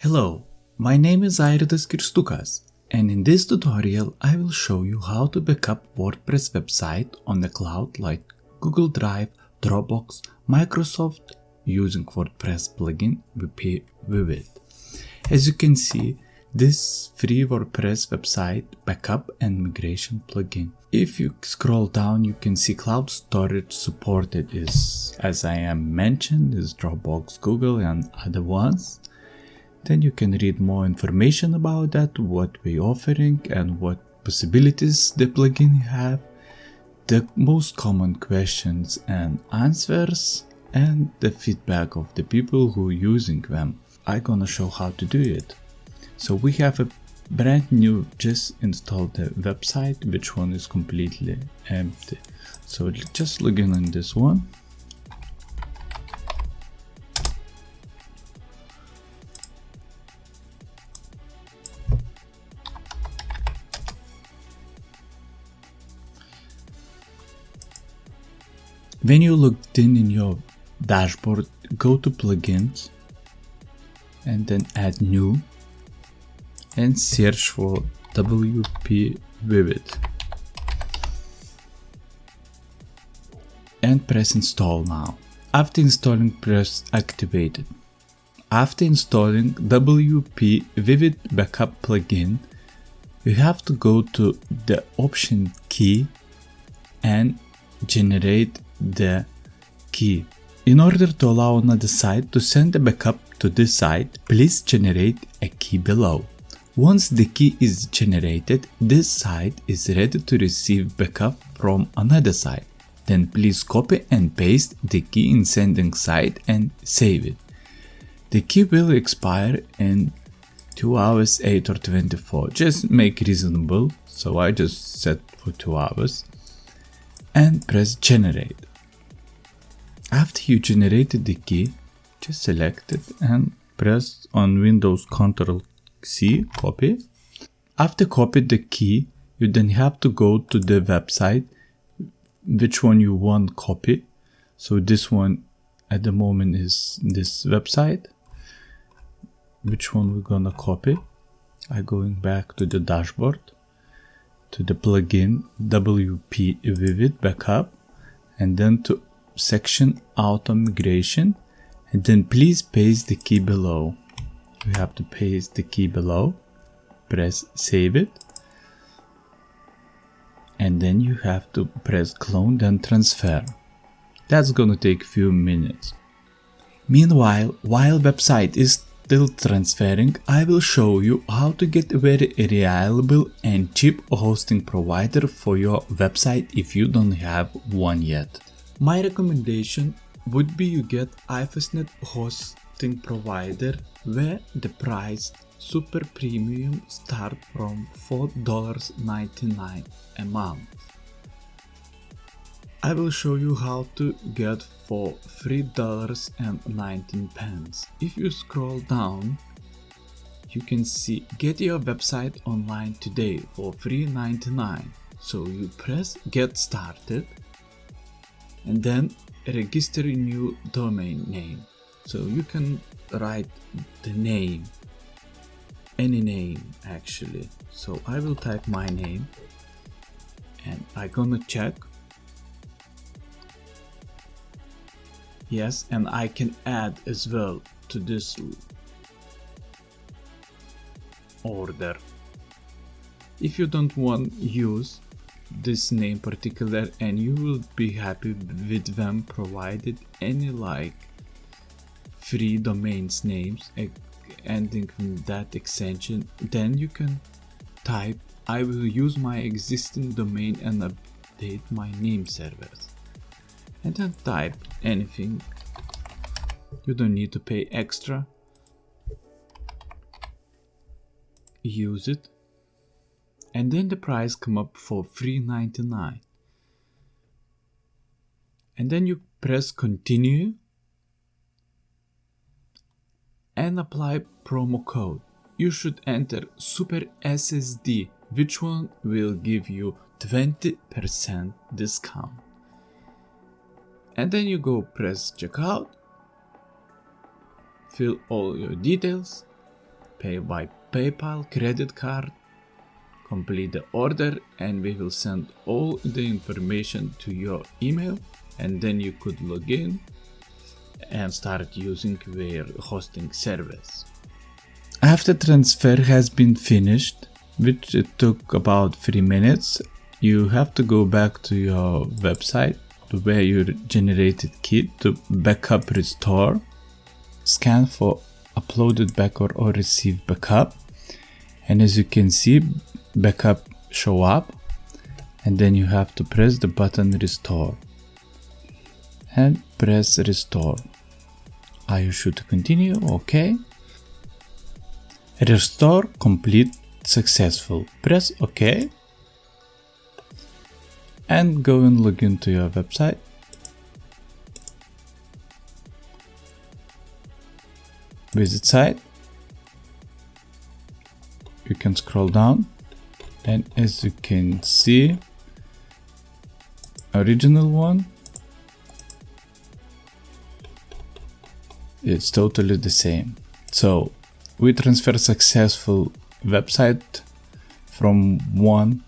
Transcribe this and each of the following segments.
Hello, my name is Airidas Kirstukas, and in this tutorial I will show you how to backup WordPress website on the cloud like Google Drive, Dropbox, Microsoft using WordPress plugin WP Vivid. As you can see, this free WordPress website backup and migration plugin. If you scroll down, you can see cloud storage supported is, as I am mentioned, is Dropbox, Google and other ones. Then you can read more information about that, what we're offering and what possibilities the plugin have, the most common questions and answers, and the feedback of the people who are using them. I'm gonna show how to do it. So we have a brand new, just installed the website, which one is completely empty. So just log in on this one. When you logged in your dashboard, go to plugins and then add new and search for WP Vivid and press install now. After installing, press activated. After installing WP Vivid backup plugin, you have to go to the option key and generate the key. In order to allow another site to send a backup to this site, please generate a key below. Once the key is generated, this site is ready to receive backup from another site. Then please copy and paste the key in sending site and save it. The key will expire in 2 hours, 8 or 24. Just make reasonable, so I just set for 2 hours and press generate. After you generated the key, just select it and press on Windows Ctrl+C, copy. After copied the key, you then have to go to the website, which one you want copy. So this one at the moment is this website. Which one we're gonna copy? I'm going back to the dashboard, to the plugin WP Vivid Backup, and then to section Auto Migration, and then please paste the key below. You have to paste the key below, press save it, and then you have to press clone, then transfer. That's gonna take few minutes. Meanwhile, while website is still transferring, I will show you how to get a very reliable and cheap hosting provider for your website if you don't have one yet. My recommendation would be you get IFSnet hosting provider where the price super premium start from $4.99 a month. I will show you how to get for $3.19. If you scroll down, you can see get your website online today for $3.99. So you press get started and then register a new domain name. So you can write the name, any name actually. So I will type my name and I'm gonna check. Yes, and I can add as well to this order. If you don't want use this name particular and you will be happy with them provided any like free domains names ending with that extension, then you can type I will use my existing domain and update my name servers, and then type anything. You don't need to pay extra. Use it. And then the price come up for $3.99. And then you press continue and apply promo code. You should enter Super SSD, which one will give you 20% discount. And then you go press checkout, fill all your details pay by PayPal, credit card, complete the order, and we will send all the information to your email, and then you could log in and start using their hosting service. After transfer has been finished, which it took about 3 minutes, you have to go back to your website to where you generated key to backup restore, scan for uploaded backup or received backup, and as you can see, backup show up, and then you have to press the button restore and press restore. Are you sure to continue? Okay. Restore complete successful. Press OK and go and log into your website. Visit site. You can scroll down, and as you can see, original one, it's totally the same. So we transfer successful website from one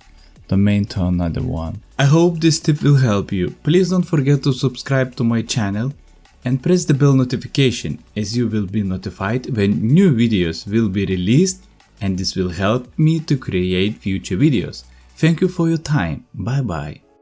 domain to another one. I hope this tip will help you. Please don't forget to subscribe to my channel and press the bell notification, as you will be notified when new videos will be released, and this will help me to create future videos. Thank you for your time. Bye bye.